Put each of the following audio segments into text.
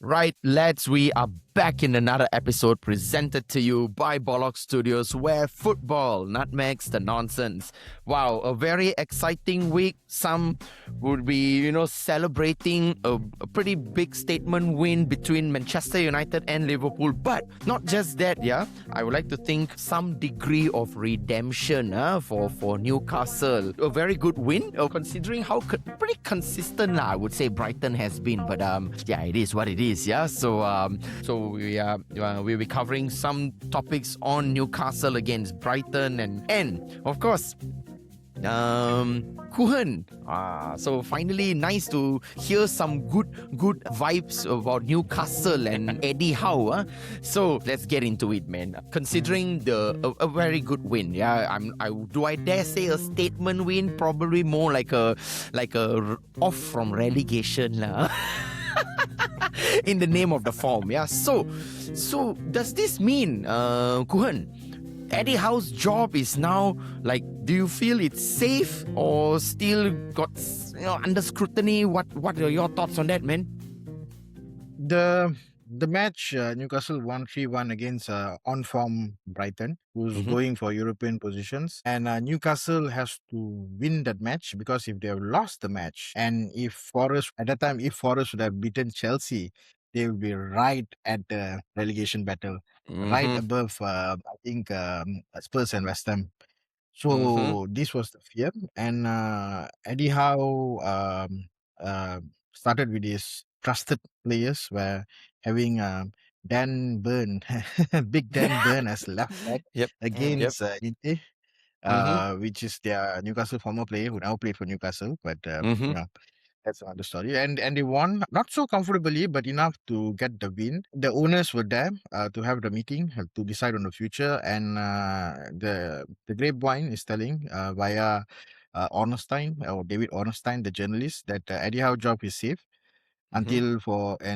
Right, lads, we are back in another episode presented to you by Bollock Studios, where football nutmegs the nonsense. Wow, a very exciting week. Some would be, celebrating a pretty big statement win between Manchester United and Liverpool. But not just that, yeah. I would like to think some degree of redemption for Newcastle. A very good win, considering how pretty consistent, I would say, Brighton has been. But yeah, it is what it is, yeah. So we'll be covering some topics on Newcastle against Brighton and of course Kuhan. So finally, nice to hear some good vibes about Newcastle and Eddie Howe. So let's get into it, man. Considering a very good win, yeah. Do I dare say a statement win? Probably more like a off from relegation, lah. In the name of the form, yeah. So does this mean, Kuhan, Eddie Howe's job is now, like, do you feel it's safe or still got under scrutiny? What are your thoughts on that, man? The match Newcastle won 3-1 against on form Brighton, who's going for European positions, and Newcastle has to win that match, because if they have lost the match, and if Forest would have beaten Chelsea, they will be right at the relegation battle, right above I think Spurs and West Ham. So this was the fear, and Eddie Howe started with his trusted players, where having Dan Burn, Big Dan Burn as left back against Ite, which is their Newcastle former player who now played for Newcastle, but that's another story. And they won, not so comfortably, but enough to get the win. The owners were there to have the meeting to decide on the future, and the grapevine is telling via Ornstein, or David Ornstein, the journalist, that Eddie Howe job is safe and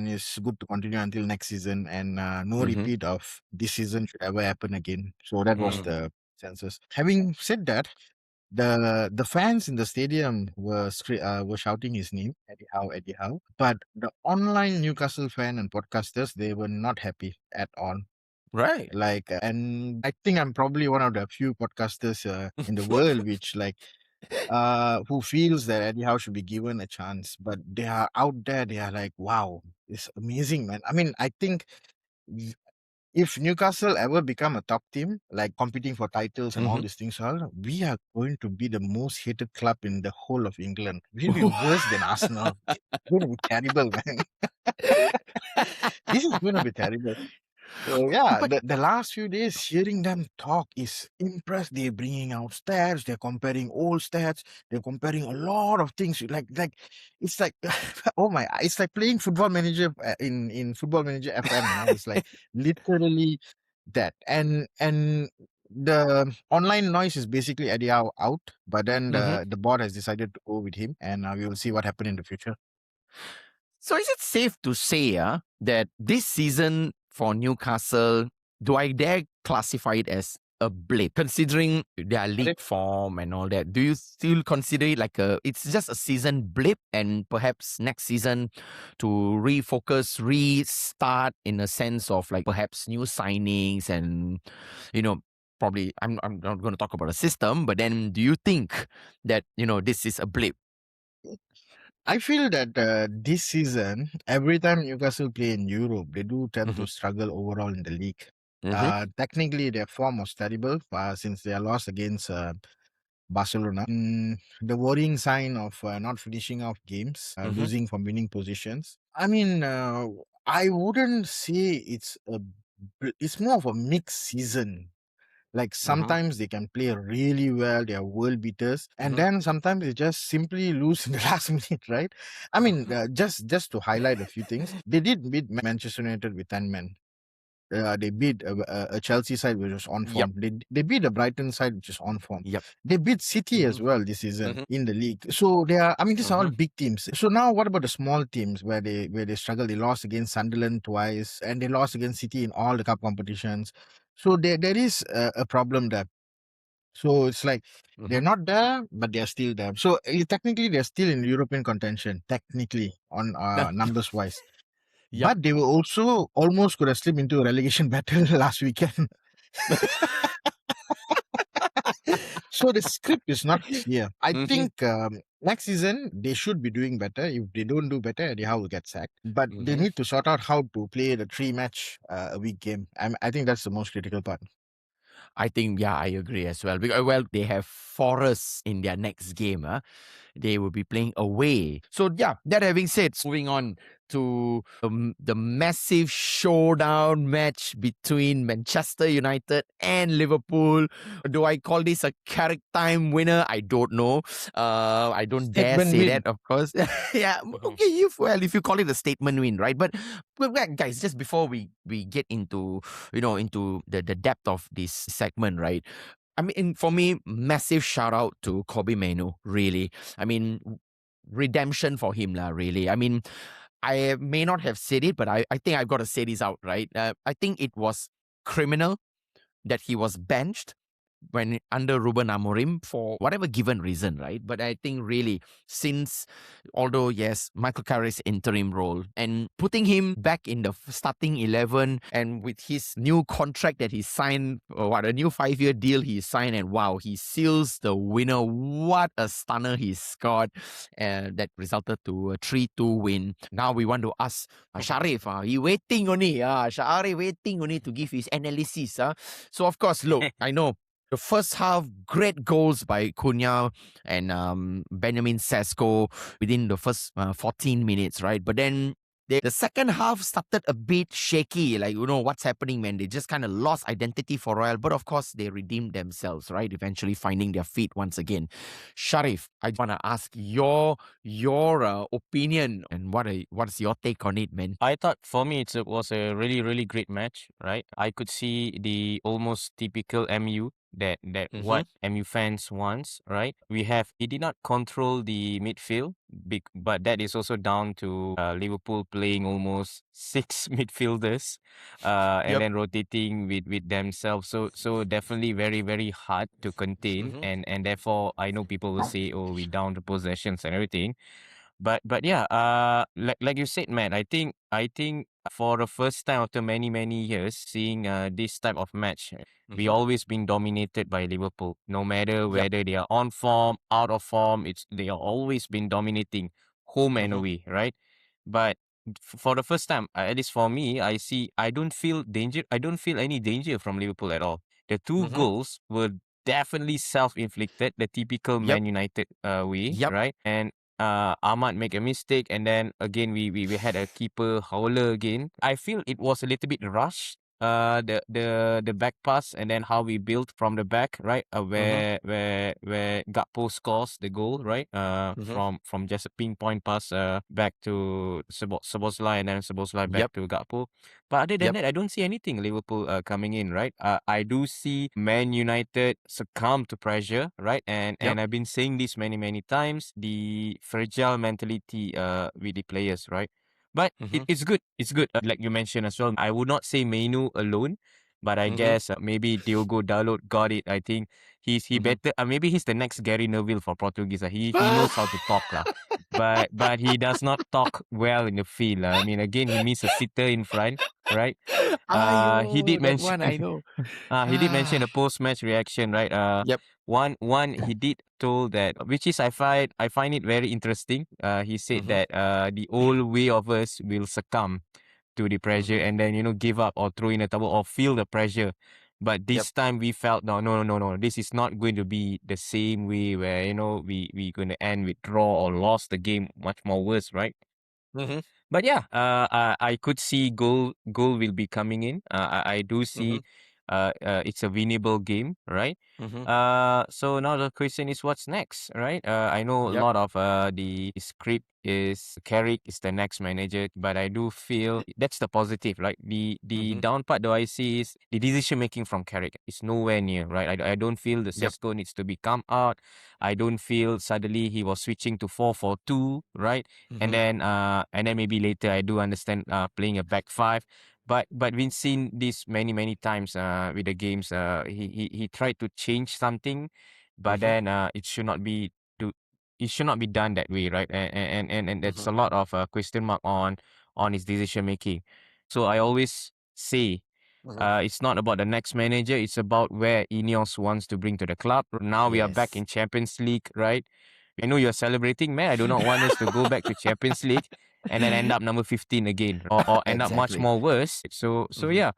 it's good to continue until next season, and no repeat of this season should ever happen again. So that was the census. Having said that, the fans in the stadium were shouting his name, Eddie Howe, Eddie Howe. But the online Newcastle fan and podcasters, they were not happy at all. Right. And I think I'm probably one of the few podcasters in the world which who feels that Eddie Howe should be given a chance. But they are out there, they are like, wow, it's amazing, man. I mean, I think if Newcastle ever become a top team, like competing for titles and all these things, we are going to be the most hated club in the whole of England. We'll be worse than Arsenal. It's going to be terrible, man. This is going to be terrible. So yeah, the last few days hearing them talk is impressed. They're bringing out stats. They're comparing old stats. They're comparing a lot of things. Like it's like oh my! It's like playing Football Manager in Football Manager FM. It's like literally that. And the online noise is basically Eddie Howe out. But then the board has decided to go with him, and we will see what happens in the future. So is it safe to say that this season for Newcastle, do I dare classify it as a blip, considering their league form and all that? Do you still consider it like it's just a season blip, and perhaps next season to refocus, restart in a sense of like perhaps new signings and, probably I'm not going to talk about a system, but then do you think that, this is a blip? I feel that this season, every time Newcastle play in Europe, they do tend to struggle overall in the league. Technically, their form was terrible since their loss against Barcelona. The worrying sign of not finishing off games, losing from winning positions. I mean, I wouldn't say it's more of a mixed season. Like sometimes they can play really well, they are world beaters, and then sometimes they just simply lose in the last minute, right? I mean, just to highlight a few things, they did beat Manchester United with 10 men. They beat a Chelsea side which was on form. They beat a Brighton side which is on form. They beat City as well this season in the league. So they are. I mean, these are all big teams. So now, what about the small teams where they struggle? They lost against Sunderland twice, and they lost against City in all the cup competitions. So there is a problem there. So it's like they're not there, but they're still there. So technically, they're still in European contention. Technically, on numbers wise. Yep. But they were also almost could have slipped into a relegation battle last weekend. So the script is not clear. I think next season they should be doing better. If they don't do better, Eddie Howe will get sacked. But they need to sort out how to play the 3 match a week game. I think that's the most critical part. I think, yeah, I agree as well. Because, well, they have Forest in their next game. They will be playing away. So, yeah, that having said, moving on to the massive showdown match between Manchester United and Liverpool. Do I call this a Carrick time winner? I don't know. I don't dare Statement say win. that, of course. Yeah, okay, if you call it a statement win, right? But guys, just before we get into into the depth of this segment, right? I mean, for me, massive shout out to Kobe Manu, really. I mean, redemption for him, lah, really. I mean, I may not have said it, but I think I've got to say this out, right? I think it was criminal that he was benched when under Ruben Amorim for whatever given reason, right? But I think really since, although yes, Michael Carrick's interim role and putting him back in the starting 11 and with his new contract that he signed, a new 5-year deal he signed, and wow, he seals the winner. What a stunner he scored, that resulted to a 3-2 win. Now we want to ask Sharif, he waiting only, Sharif waiting only to give his analysis. So of course, look, I know the first half, great goals by Cunha and Benjamin Sesko within the first 14 minutes, right? But then the second half started a bit shaky. Like, what's happening, man? They just kind of lost identity for Royal. But of course, they redeemed themselves, right? Eventually finding their feet once again. Sharif, I want to ask your opinion and what's your take on it, man? I thought for me it was a really, really great match, right? I could see the almost typical MU that what MU fans wants, right? We did not control the midfield, but that is also down to Liverpool playing almost six midfielders, and Yep. then rotating with themselves. So definitely very, very hard to contain, and therefore I know people will say, oh, we down the possessions and everything. But yeah, like you said, man, I think for the first time after many, many years seeing this type of match, we always been dominated by Liverpool. No matter Yep. whether they are on form, out of form, they are always been dominating home and away, right? But for the first time, at least for me, I don't feel danger. I don't feel any danger from Liverpool at all. The two goals were definitely self-inflicted, the typical Yep. Man United way, Yep. right? And Ahmad make a mistake, and then again we had a keeper howler again. I feel it was a little bit rushed. The back pass, and then how we built from the back, right? Where Gakpo scores the goal, right? From just a pinpoint pass back to Szoboszlai, and then Szoboszlai back Yep. to Gakpo. But other than Yep. that, I don't see anything Liverpool coming in, right? I do see Man United succumb to pressure, right? And Yep. I've been saying this many, many times, the fragile mentality with the players, right? But it's good. It's good. Like you mentioned as well, I would not say Mainu alone, but I guess maybe Diogo Dalot got it. I think he better. Maybe he's the next Gary Neville for Portuguese. He knows how to talk lah. But he does not talk well in the field. I mean, again, he missed a sitter in front, right? He Ayo, did that mention one I know. he did mention a post-match reaction, right? Yep. One he did told that, which is I find it very interesting. He said that the old way of us will succumb to the pressure, and then give up or throw in a towel or feel the pressure. But Yep. this time we felt no. This is not going to be the same way where we going to end with draw or lost the game much more worse, right? But yeah, I could see goal will be coming in. I do see it's a winnable game, right? So now the question is what's next, right? I know a Yep. lot of the script is Carrick is the next manager, but I do feel that's the positive, right? The down part though I see is the decision making from Carrick is nowhere near, right? I don't feel the Yep. Sesko needs to be come out. I don't feel suddenly he was switching to 4-4-2, right? And then maybe later I do understand playing a back five, but we've seen this many many times with the games. He tried to change something, but then it should not be done that way, right? And that's a lot of question mark on his decision making. So I always say, it's not about the next manager. It's about where Ineos wants to bring to the club. Now we are back in Champions League, right? I know you're celebrating, man. I do not want us to go back to Champions League and then end up number 15 again, or end up much Exactly. more worse. So yeah,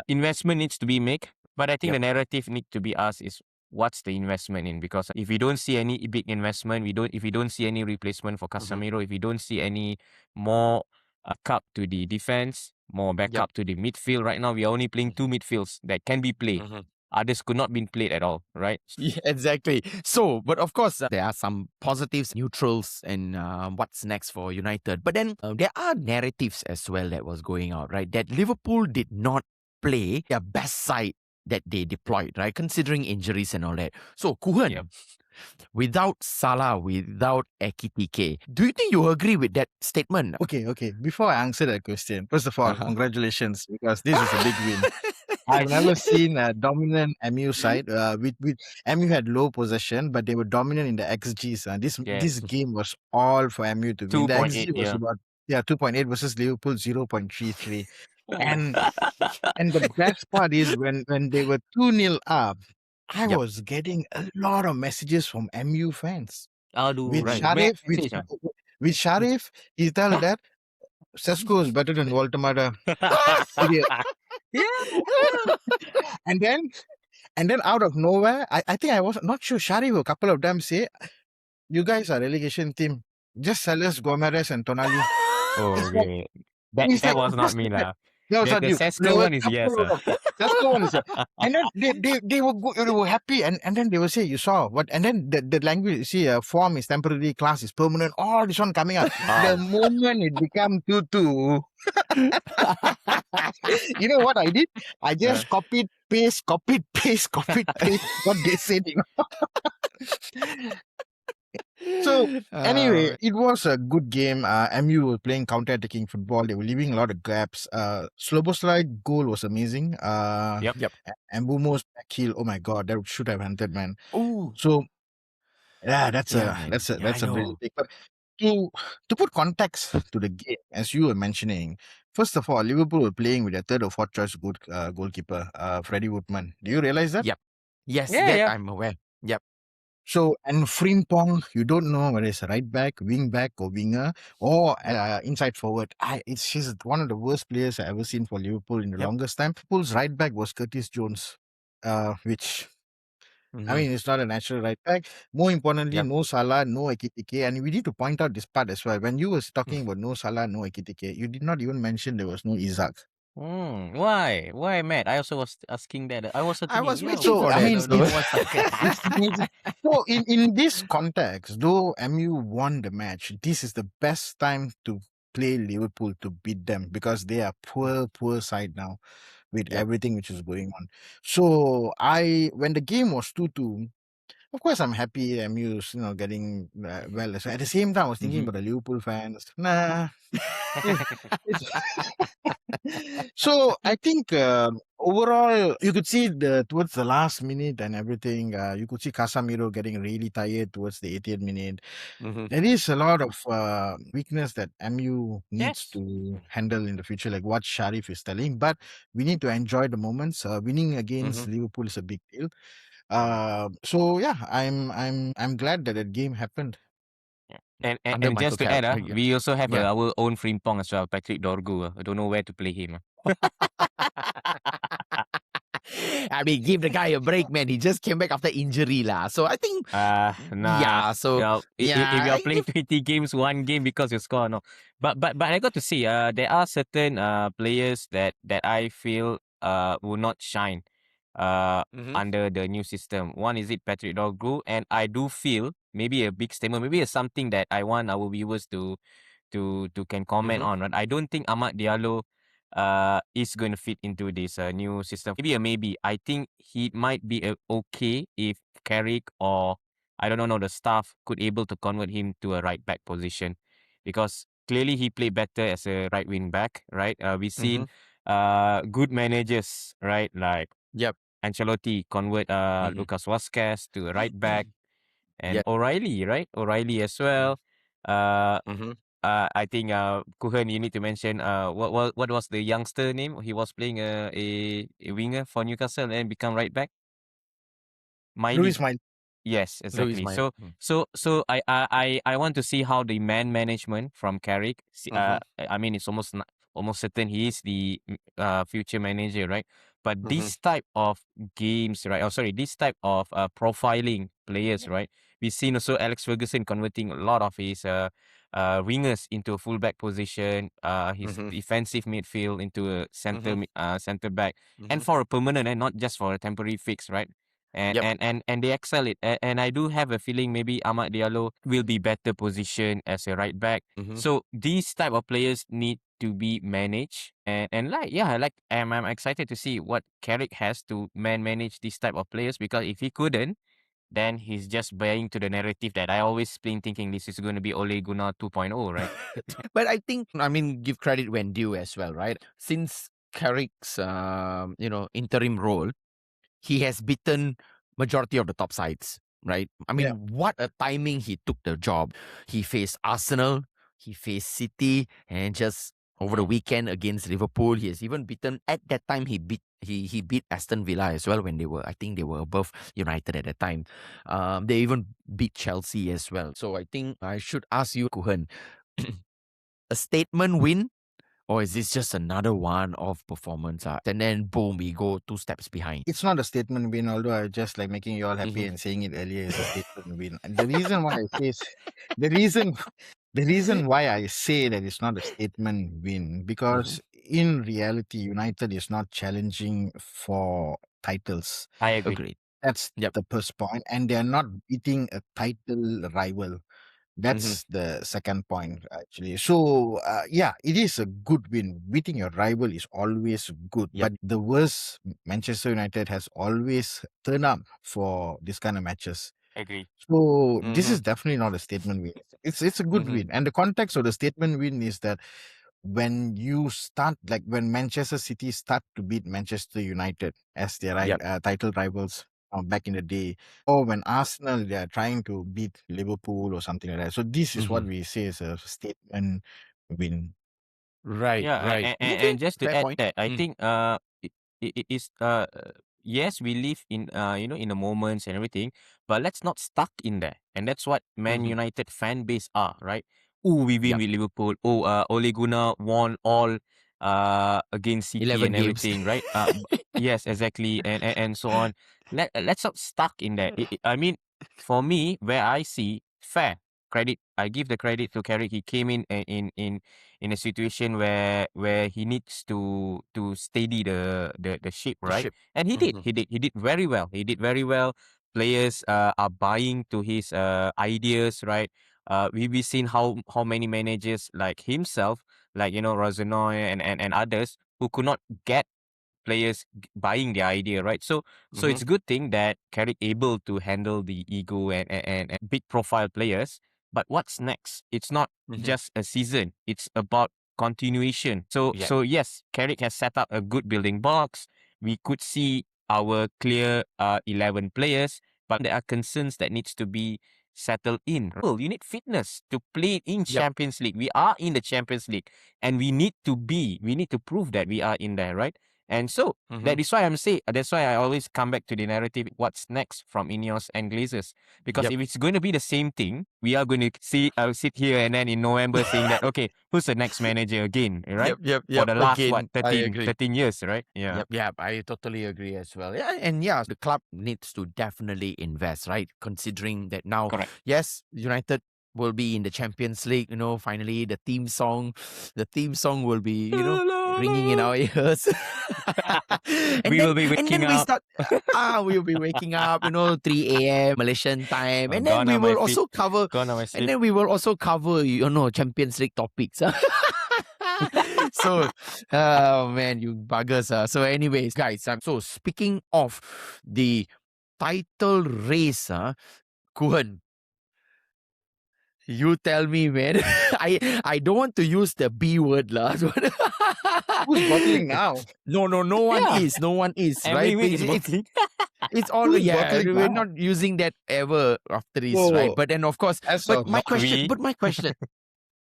investment needs to be made. But I think the narrative need to be asked is, what's the investment in? Because if we don't see any big investment, if we don't see any replacement for Casemiro, if we don't see any more backup to the defense, more backup to the midfield. Right now, we are only playing two midfields that can be played. Others could not be played at all, right? Yeah, exactly. So, but of course, there are some positives, neutrals, and what's next for United. But then there are narratives as well that was going out, right? That Liverpool did not play their best side that they deployed, right? Considering injuries and all that. So, Kuhan, without Salah, without Ekitike, do you think you agree with that statement? Okay. Before I answer that question, first of all, congratulations, because this is a big win. I've never seen a dominant MU side. With MU had low possession, but they were dominant in the XGs. This game was all for MU to win. The 2.8, XG was about 2.8 versus Liverpool 0.33. And the best part is when they were 2-0 up, I was getting a lot of messages from MU fans. With Shariff, he tell that Sesko is better than Voltemada. And then out of nowhere, I think I was not sure, Shariff a couple of them say, you guys are relegation team. Just sell us Gomez and Tonali. Okay. That was not me lah. That was not you. Sesko one is yes. Sesko one is yes. And then they were happy, and then they will say, you saw what? And then the language, you see, form is temporary, class is permanent. All this one coming out. The moment it became 2-2, you know what I did? I just copied, paste what they said. So anyway, it was a good game. MU were playing counter-attacking football. They were leaving a lot of gaps. Sloboslai goal was amazing. Yep. And Bumo's back heel. Oh my god, that should have entered, man. So yeah, that's a really big. But to put context to the game, as you were mentioning, first of all, Liverpool were playing with their third or fourth choice goalkeeper, Freddie Woodman. Do you realize that? Yep. Yes, I'm aware. Yep. So, and Frimpong, you don't know whether it's a right back, wing back, or winger, or inside forward. She's one of the worst players I've ever seen for Liverpool in the longest time. Liverpool's right back was Curtis Jones, which, I mean, it's not a natural right back. More importantly, no Salah, no Ekitike. And we need to point out this part as well. When you was talking about no Salah, no Ekitike, you did not even mention there was no Isaac. Why, Matt? I also was asking that. I was waiting for that. So in this context, though MU won the match, this is the best time to play Liverpool to beat them, because they are poor side now with everything which is going on. So when the game was 2-2, of course I'm happy MU's getting well. So at the same time, I was thinking about the Liverpool fans. Nah. So I think overall, you could see towards the last minute and everything, you could see Casemiro getting really tired towards the 80th minute. There is a lot of weakness that MU needs to handle in the future, like what Shariff is telling. But we need to enjoy the moments. Winning against Liverpool is a big deal. So yeah, I'm glad that game happened. And just to add, we also have our own Frimpong as well, Patrick Dorgu. I don't know where to play him. I mean, give the guy a break, man. He just came back after injury, lah. So I think, if you're playing 20 games, one game because you score, no. But I got to say, there are certain players that I feel will not shine under the new system. One is Patrick Dorgu, and I do feel maybe a big statement, maybe it's something that I want our viewers to can comment on. Right? I don't think Amad Diallo is going to fit into this new system. Maybe I think he might be okay if Carrick or I don't know the staff could able to convert him to a right back position, because clearly he played better as a right wing back. Right, we've seen good managers, right, like Ancelotti convert Lucas Vazquez to a right back, and O'Reilly, right? O'Reilly as well. I think Kuhan, you need to mention what was the youngster name? He was playing a winger for Newcastle and become right back. Louis Miley. Mile. Yes, Louis exactly. my. So I want to see how the man management from Carrick. Mm-hmm. I mean, it's almost certain he is the future manager, right? But Mm-hmm. this type of games, right? Oh, sorry, this type of profiling players, right? We've seen also Alex Ferguson converting a lot of his wingers into a fullback position, his Mm-hmm. defensive midfield into a Mm-hmm. center back, Mm-hmm. and for a permanent and not just for a temporary fix, right? And Yep. and and and they excel it. And I do have a feeling maybe Ahmad Diallo will be better positioned as a right back. Mm-hmm. So these type of players need to be managed. And like yeah, like I'm excited to see what Carrick has to manage this type of players, because if he couldn't, then he's just buying to the narrative that I always been thinking this is going to be Ole Gunnar 2.0, right? But I think, I mean, give credit when due as well, right? Since Carrick's, interim role, he has beaten majority of the top sides, right? I mean, Yeah. what a timing he took the job. He faced Arsenal, he faced City, and just over the weekend against Liverpool, he has even beaten. At that time, he beat Aston Villa as well when I think they were above United at that time. They even beat Chelsea as well. So I think I should ask you, Kuhan, a statement win, or is this just another one of performance? And then boom, we go 2 steps behind. It's not a statement win, although I just like making you all happy Mm-hmm. and saying it earlier is a statement win. And the reason why I say the reason the reason why I say that it's not a statement win, Mm-hmm. because in reality, United is not challenging for titles. I agree. Agreed. That's Yep. the first point, and they are not beating a title rival. Mm-hmm. That's the second point, actually. So, yeah, it is a good win. Beating your rival is always good. Yep. But the worst, Manchester United has always turned up for this kind of matches. Agree. So this Mm-hmm. is definitely not a statement win. It's a good Mm-hmm. win. And the context of the statement win is that when you start, like when Manchester City start to beat Manchester United as their Yep. title rivals back in the day, or when Arsenal they are trying to beat Liverpool or something like that. So this is what Mm-hmm. we say is a statement win. Right. Yeah, Right. Okay. and just to Fair add point. that, I Mm. think it is yes, we live in in the moments and everything, but let's not stuck in there. And that's what Man Mm-hmm. United fan base are, right? Oh, we win Yep. with Liverpool. Oh, Ole Gunnar won all against City 11 and games. everything, right? Yes, exactly, and so on. Let's not stuck in that. I mean, for me, where I see fair credit, I give the credit to Carrick. He came in a situation where he needs to steady the ship, The right? ship. And he did. Mm-hmm. He did very well. He did very well. Players are buying to his ideas, right? We've seen how many managers like himself, like Rosanoi and others who could not get players buying the idea, right? So Mm-hmm. it's a good thing that Carrick able to handle the ego and big profile players. But what's next? It's not Mm-hmm. just a season. It's about continuation. So Yep. so yes, Carrick has set up a good building blocks. We could see our clear 11 players, but there are concerns that needs to be settled in. Well, you need fitness to play in Yep. Champions League. We are in the Champions League, and we need to prove that we are in there, right? And so Mm-hmm. that is why that's why I always come back to the narrative. What's next from Ineos and Glazers? Because Yep. if it's going to be the same thing, we are going to sit here and then in November saying that okay, who's the next manager again, right? Yep. Yep. For Yep. the last Again, I agree. 13 years, right? Yeah, Yep, yep, I totally agree as well. Yeah, and yeah, the club needs to definitely invest, right? Considering that now, correct. yes, United will be in the Champions League. Finally, the theme song will be, ringing in our ears, and We will then be and waking then we up. start. We'll be waking up, 3 a.m. Malaysian time, and then Gone we are my will feet. also cover, Gone are my and sleep. then we will also cover, Champions League topics. So, oh man, you buggers. So, anyways, guys, so speaking of the title race, Kuhan, you tell me, man. I don't want to use the B word, lah. Who's bottling now? No one Yeah, is, no one is, every right? week is bottling. It's all, Who's yeah. bottling We're now? not using that ever after this, right? So But then, of course, as of Not we. but my question,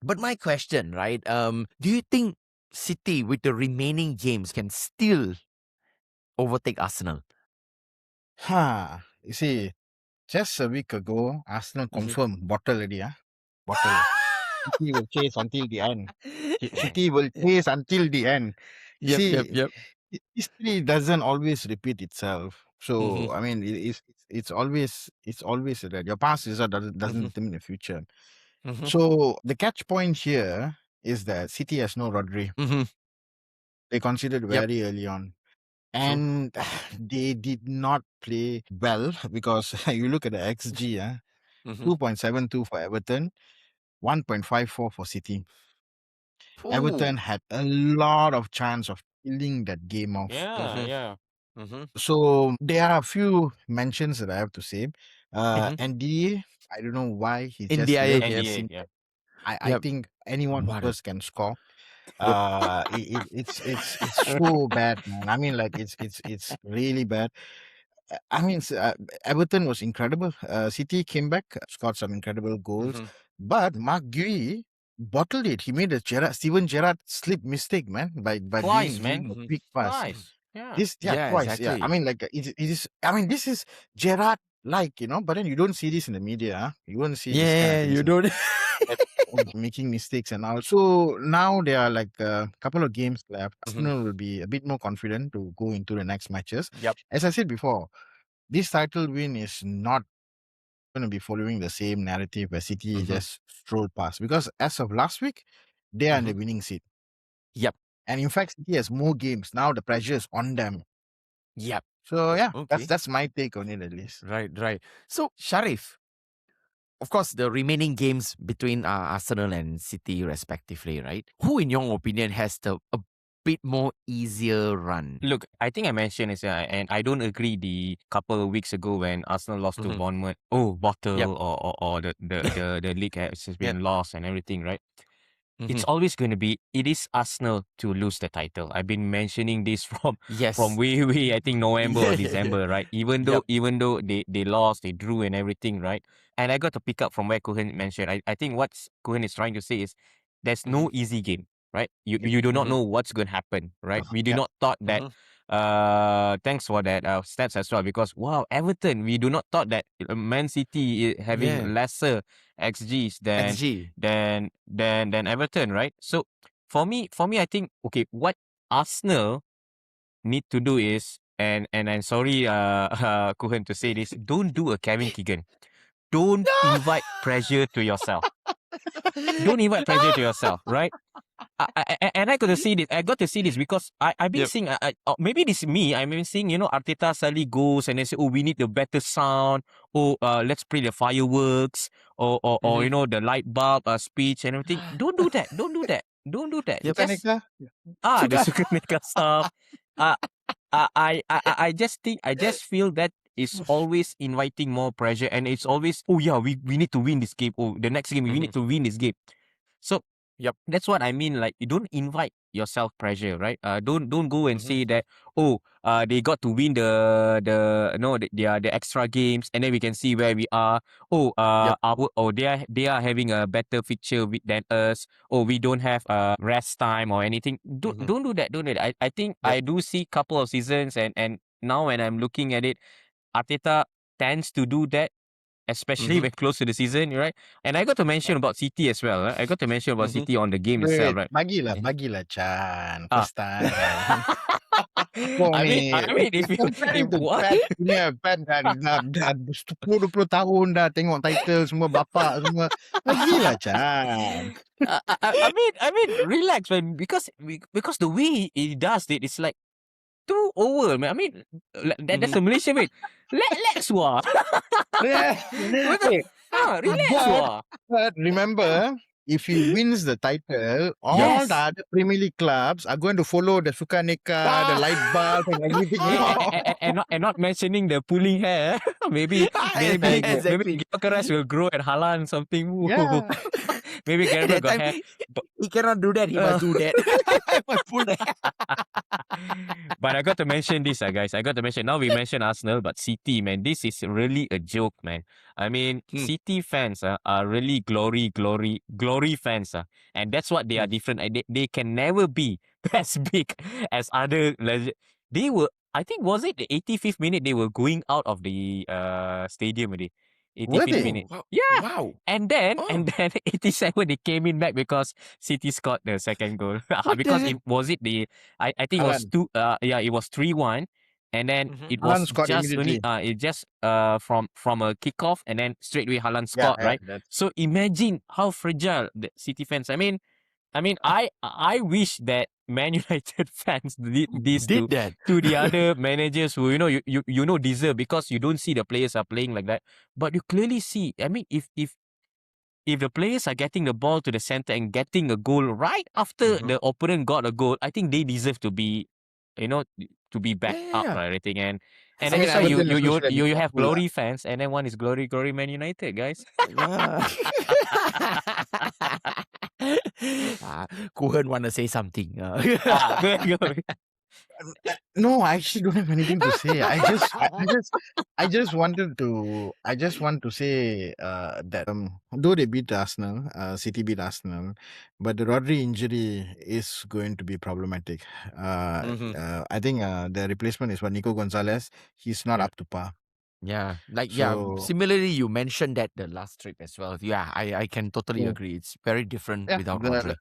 But my question, right? Do you think City with the remaining games can still overtake Arsenal? You see, just a week ago, Arsenal Mhm. confirmed bottle already, bottle. City will chase until the end. City will chase until the end. See, Yep. history doesn't always repeat itself. Mm-hmm. So I mean, it's always that your past result doesn't Mm-hmm. determine the future. Mm-hmm. So the catch point here is that City has no Rodri. Mm-hmm. They considered Yep. very early on. True. And they did not play well because you look at the XG, Mm-hmm. 2.72 for Everton, 1.54 for City. Ooh. Everton had a lot of chance of killing that game off. Yeah, Mm-hmm. yeah. Mm-hmm. So there are a few mentions that I have to say. Mm-hmm. NDA, I don't know why he just NDIA. left Yep. the NDA, scene. yeah. I Yep. think anyone who What a. first can score. Yep. It's so bad, man. I mean, like it's really bad. I mean, Everton was incredible. City came back, scored some incredible goals, Mm-hmm. but Mark Gui bottled it. He made a Steven Gerrard slip mistake, man, by Twice, giving man. a Mm-hmm. big pass. Twice. Yeah. Yeah. Twice. Yeah, I Exactly. mean, like it is. I mean, this is Gerrard, like but then you don't see this in the media. You won't see this kind of Yeah. things You in don't. that making mistakes and all. So now there are like a couple of games left. Mm-hmm. Arsenal will be a bit more confident to go into the next matches. Yep. As I said before, this title win is not going to be following the same narrative where City Mm-hmm. just strolled past because as of last week, they are in Mm-hmm. the winning seat. Yep. And in fact, City has more games. Now the pressure is on them. Yep. So yeah, that's Okay. that's my take on it at least. Right. Right. So Sharif, of course, the remaining games between Arsenal and City, respectively, right? Who, in your opinion, has the a bit more easier run? Look, I think I mentioned is, and I don't agree the couple of weeks ago when Arsenal lost to Mm-hmm. Bournemouth. Oh, Yep. bottle or the league has Yep. been lost and everything, right? Mm-hmm. It's always going to be, it is Arsenal to lose the title. I've been mentioning this from Yes. way I think November or Yeah. December, right? Even Yep. though they lost, they drew and everything, right? And I got to pick up from where Kuhan mentioned. I think what Kuhan is trying to say is there's Mm-hmm. no easy game, right? You Yep. you do not Mm-hmm. know what's going to happen, right? We do Yep. not thought that. Mm-hmm. Thanks for that stats as well, because wow, Everton, we do not thought that Man City Yeah. having lesser XGs XG. than Everton, right? So for me, I think okay, what Arsenal need to do is, and I'm sorry, Kuhan, to say this, don't do a Kevin Keegan. Don't invite pressure to yourself. Don't invite pressure to yourself, right? And I got to see this. I got to see this because I've been Yep. seeing. Maybe this is me. I've been seeing. Arteta suddenly goes and they say, "Oh, we need the better sound. Oh, let's play the fireworks or Mm-hmm. the light bulb speech and everything." Don't do that. Don't do that. Don't do that. Yep. Just Sukaneka? the Suka. Sukaneka stuff. Uh, I just think I just feel that it's always inviting more pressure, and it's always, oh yeah, we need to win this game. Oh, the next game we Mm-hmm. need to win this game. So Yep. that's what I mean. Like, you don't invite yourself pressure, right? Don't go and Mm-hmm. say that, oh, they got to win the extra games, and then we can see where we are. Oh, Yep. they are having a better feature than us. Oh, we don't have rest time or anything. Don't Mm-hmm. don't do that. Don't do that. I think Yep. I do see couple of seasons, and now when I'm looking at it, Arteta tends to do that, especially Mm-hmm. when close to the season, right? And I got to mention about City as well. I got to mention about Mm-hmm. City on the game itself, Wait, right? bagilah Chan. Ah. First time. Kau I mean, ni if you comparing to what? Pat punya Pat dah 10-20 tahun dah tengok title semua bapak semua. Bagilah Chan. I mean, relax, man. Because the way he does it, it's like too over, man. I mean, that's a Malaysian way. Relax, wah. Hey, Relax, wah. but remember, if he wins the title, all Yes. the other Premier League clubs are going to follow the Sukaneka, the light bulb, and everything. and not mentioning the pulling hair. maybe Exactly. Gyökeres will grow at Halan something. Yeah. Maybe Gareth That got time, hair. He cannot do that. He must do that. Must pull the But I got to mention this, guys. I got to mention. Now we mentioned Arsenal, but City, man, this is really a joke, man. I mean, City fans are really glory fans, and that's what they are different. They can never be as big as other legend. They were, I think, was it the 85th minute they were going out of the stadium already? Were 85th they? minute. wow. Yeah. Wow. And then Oh. 87 they came in back because City scored the second goal. What Because the it was it the I think it was Haaland. it was 3-1, and then it Haaland was scored just only immediately. from a kickoff, and then straight away Haaland Yeah, scored, yeah. right? So imagine how fragile the City fans. I wish that Man United fans did this did that? to the other managers who you know deserve, because you don't see the players are playing like that, but you clearly see. I mean, if the players are getting the ball to the center and getting a goal right after the opponent got a goal, I think they deserve to be, you know, to be Yeah, backed yeah, up, yeah. right? Everything. And I that's mean, why you Everton you you especially at you you have Liverpool. glory fans, and then one is glory Man United, guys. Ah. Kuhan want to say something. Go. No, I actually don't have anything to say. I just want to say that though they beat Arsenal, City beat Arsenal, but the Rodri injury is going to be problematic. I think the replacement is Nico Gonzalez. He's not Yeah. up to par. Yeah, So similarly, you mentioned that the last trip as well. Yeah, I can totally yeah, agree. It's very different yeah, without Rodri.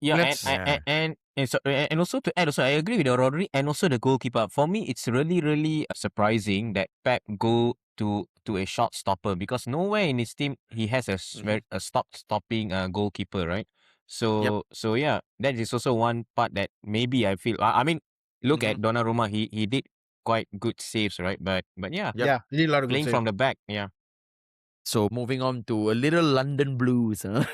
Yeah, let's Yeah. and also to add, also I agree with the Rodri and also the goalkeeper. For me, it's really surprising that Pep go to a shot stopper, because nowhere in his team he has a stopping goalkeeper, right? Yep. So yeah, that is also one part that maybe I feel. I mean, look at Donnarumma. He did quite good saves, right? But yeah, Yep. yeah, really a lot of good playing save. from the back, yeah. So moving on to a little London blues, huh?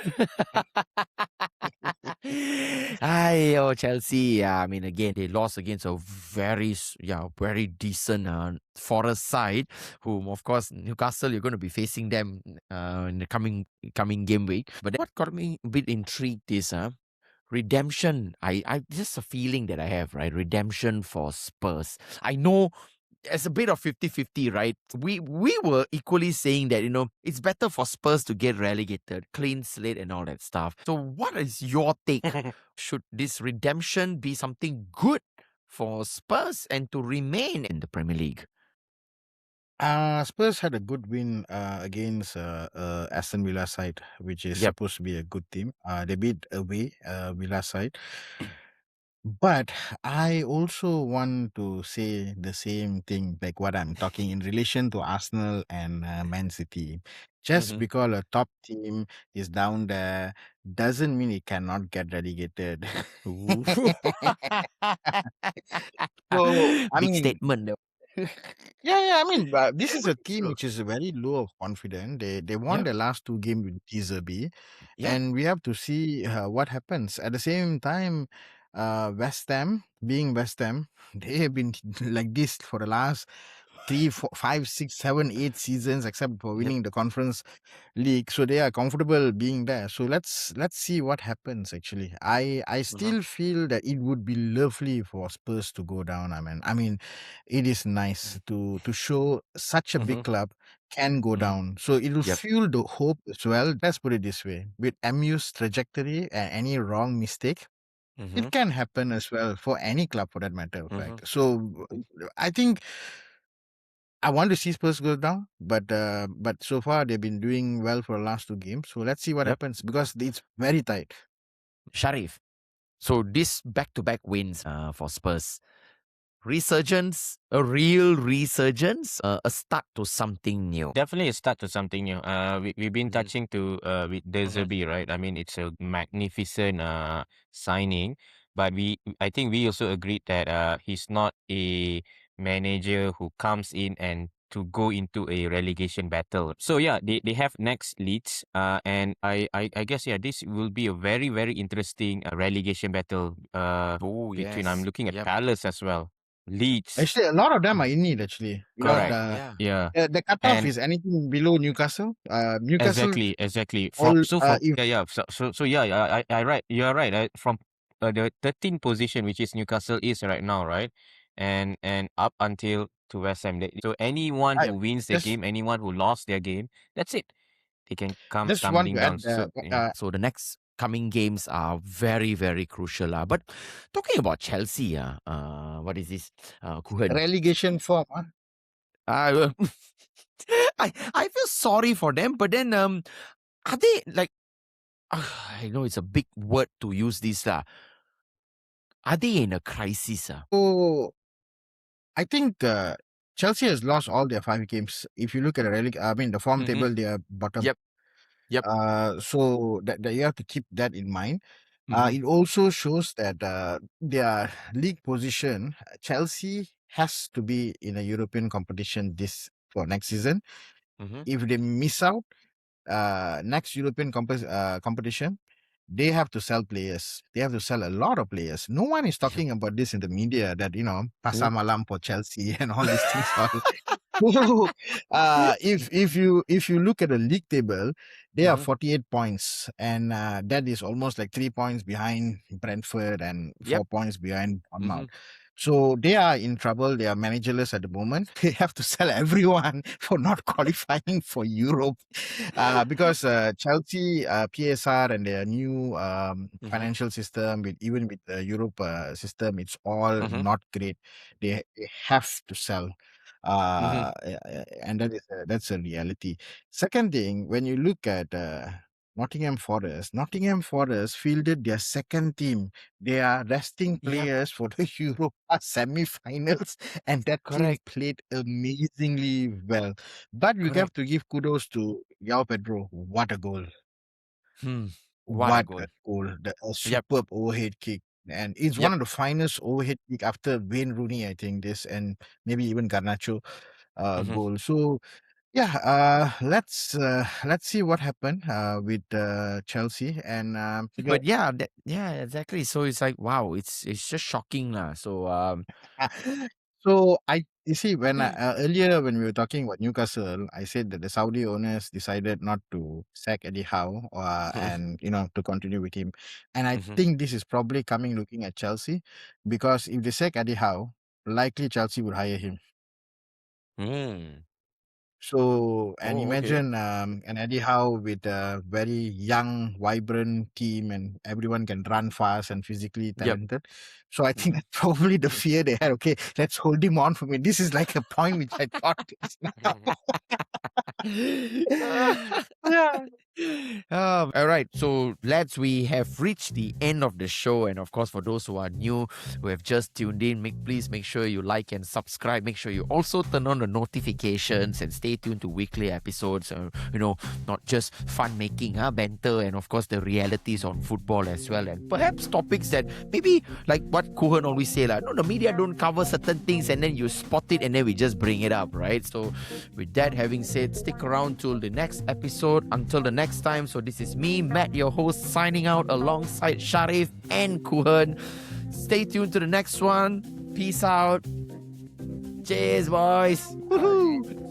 Oh, Chelsea. Yeah, I mean, again, they lost against a very decent Forest side, whom, of course, Newcastle, you're going to be facing them in the coming game week. But what got me a bit intrigued is redemption. I just a feeling that I have, right? Redemption for Spurs. I know it's a bit of 50-50, right? We were equally saying that, it's better for Spurs to get relegated, clean slate and all that stuff. So what is your take? Should this redemption be something good for Spurs and to remain in the Premier League? Spurs had a good win against Aston Villa side, which is Yep. supposed to be a good team. They beat away Villa side. But I also want to say the same thing, like what I'm talking in relation to Arsenal and Man City. Just because a top team is down there doesn't mean it cannot get relegated. Ooh. So, I Big mean, statement though. yeah. I mean, this Yeah, is but a it's team true. which is very low of confidence. They won Yep. their last two games with Deserby, Yep. and we have to see what happens. At the same time, West Ham, being West Ham, they have been like this for the last 3, 4, 5, 6, 7, 8 seasons, except for Yep. winning the Conference League. So they are comfortable being there. So let's see what happens. Actually, I still feel that it would be lovely for Spurs to go down. I mean, it is nice to show such a big club can go down. So it will Yep. fuel the hope as well. Let's put it this way: with MU's trajectory and any wrong mistake, it can happen as well for any club for that matter of fact. So I think I want to see Spurs go down, but so far they've been doing well for the last two games. So let's see what Yep. happens because it's very tight. Sharif. So this back-to-back wins for Spurs. Resurgence, a real resurgence, a start to something new. Definitely a start to something new. We've been touching to with Deserby, right? I mean, it's a magnificent signing, but I think we also agreed that he's not a manager who comes in and to go into a relegation battle. So yeah, they have next Leeds, and I guess yeah, this will be a very interesting relegation battle Oh between. I'm yes, looking at yep. Palace as well. Leeds. Actually, a lot of them are in need. Actually, Correct. Yeah. the cutoff And is anything below Newcastle. Newcastle exactly. all From if I right. You're right. From the 13th position, which is Newcastle is right now, right, and up until to West Ham. So anyone I who wins the just game, anyone who lost their game, that's it. They can come just want tumbling to down. add So yeah. So the next coming games are very, very crucial. But talking about Chelsea, what is this? Kuhan. relegation form. Uh, I feel sorry for them, but then are they like I know it's a big word to use this are they in a crisis? So I think Chelsea has lost all their 5 games. If you look at the form Mm-hmm. table, they are bottom. Yep. So that you have to keep that in mind. Mm-hmm. It also shows that their league position, Chelsea has to be in a European competition this for next season. Mm-hmm. If they miss out next European competition, they have to sell players. They have to sell a lot of players. No one is talking about this in the media that pasar malam for Chelsea and all these things. So, if you look at the league table, they are 48 points, and that is almost like 3 points behind Brentford and Yep. 4 points behind Bournemouth. So they are in trouble. They are managerless at the moment. They have to sell everyone for not qualifying for Europe, because Chelsea, PSR, and their new financial system, even with the Europe system, it's all not great. They have to sell. And that's a reality. Second thing, when you look at Nottingham Forest fielded their second team. They are resting Yep. players for the Europa semi-finals, and that team Correct. played amazingly well. But we have Correct. to give kudos to Yao Pedro. What a goal! What a What goal. a goal! A Yep. superb overhead kick. And it's one Yep. of the finest overhead kick after Wayne Rooney, I think, this, and maybe even Garnacho goal. So yeah, let's see what happened with Chelsea and But yeah, exactly. So it's like wow, it's just shocking lah. So so you see when earlier when we were talking about Newcastle, I said that the Saudi owners decided not to sack Eddie Howe and to continue with him, and I think this is probably coming looking at Chelsea, because if they sack Eddie Howe, likely Chelsea would hire him. So, and Oh, okay. imagine an Eddie Howe with a very young, vibrant team, and everyone can run fast and physically Yep. talented. So, I think that's probably the fear they had. Okay, let's hold him on for me. This is like a point which I thought. Yeah. All right, so lads, we have reached the end of the show, and of course, for those who are new, who have just tuned in, please make sure you like and subscribe. Make sure you also turn on the notifications and stay tuned to weekly episodes. Not just fun making, banter, and of course the realities on football as well, and perhaps topics that maybe like what Kuhan always say, no, the media don't cover certain things, and then you spot it, and then we just bring it up, right? So, with that having said, stick around till the next episode. Until the next time, so this is me, Matt, your host, signing out alongside Shariff and Kuhan. Stay tuned to the next one. Peace out. Cheers, boys. Woohoo!